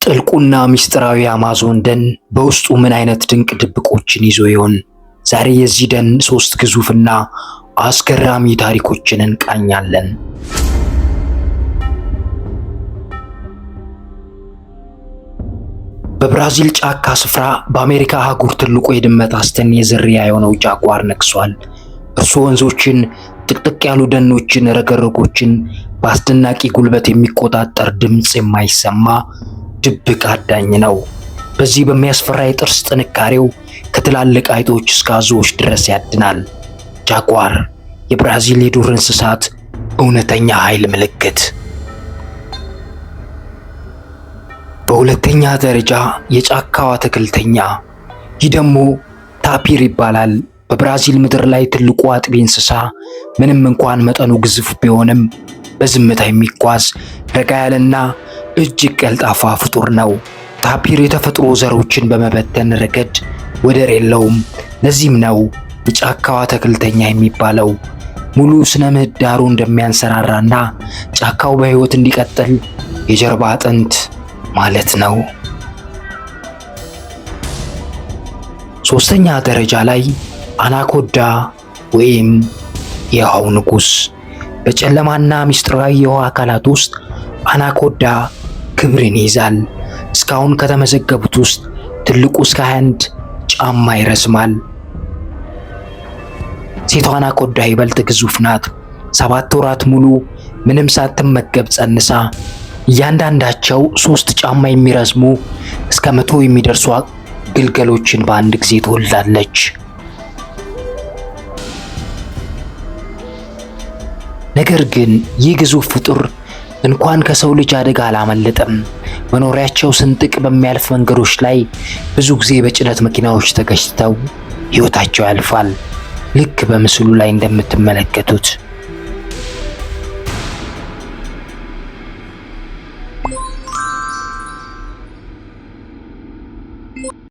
ጥልቁና ሚስጥራዊ አማዞን ደን በውስጡ ምን አይነት ድንቅ ድብቆችን ይዞ ይሆን? ዛሬ የዚህ ደን 3 ግዙፍና አስገራሚ ታሪኮችን እንቃኛለን። በብራዚል ጫካ ስፍራ በአሜሪካ አህጉር ትልቁ የድመት አስተኔ ዝርያ የሆነው ጃጓር ነግሷል። እርሱ ወንዞችን፣ ጥቅጥቅ ያሉ ደኖችን፣ ረግረጎችን በአስደናቂ ጉልበት የሚቆጣጠር ድምፅ የማይሰማ ድብቅ አዳኝ ነው። በዚህ በሚያስፈራ የጥርስ ጥንካሬው ከትላልቅ አይጦች እስከ አዞዎች ድረስ ያድናል። ጃጓር የብራዚል የዱር እንስሳት እውነተኛ ኃይል ምልክት። በሁለተኛ ደረጃ የጫካው አትክልተኛ። ይህ ደግሞ ታፒር ይባላል። በብራዚል ምድር ላይ ትልቁ አጥቢ እንስሳ፣ ምንም እንኳን መጠኑ ግዙፍ ቢሆንም በዝምታ የሚጓዝ ረጋ ያለና እጅግ ቀልጣፋ ፍጡር ነው። ታፒር የተፈጥሮ ዘሮችን በመበተን ረገድ ወደር የለውም። ለዚህም ነው የጫካው አትክልተኛ የሚባለው። ሙሉ ስነ ምህዳሩ እንደሚያንሰራራና ጫካው በሕይወት እንዲቀጥል የጀርባ አጥንት ማለት ነው። ሶስተኛ ደረጃ ላይ አናኮንዳ ወይም የውሃው ንጉስ። በጨለማና ሚስጥራዊ የውሃ አካላት ውስጥ አናኮንዳ ክብርን ይይዛል። እስካሁን ከተመዘገቡት ውስጥ ትልቁ እስከ 21 ጫማ ይረዝማል። ሴቷ አናኮንዳ ይበልጥ ግዙፍ ናት። 7 ወራት ሙሉ ምንም ሳትመገብ ጸንሳ እያንዳንዳቸው 3 ጫማ የሚረዝሙ እስከ 100 የሚደርሱ ግልገሎችን በአንድ ጊዜ ትወልዳለች። ነገር ግን ይህ ግዙፍ ፍጡር እንኳን ከሰው ልጅ አደጋ አላመለጠም። መኖሪያቸው ስንጥቅ በሚያልፍ መንገዶች ላይ ብዙ ጊዜ በጭነት መኪናዎች ተገጭተው ሕይወታቸው ያልፋል። ልክ በምስሉ ላይ እንደምትመለከቱት።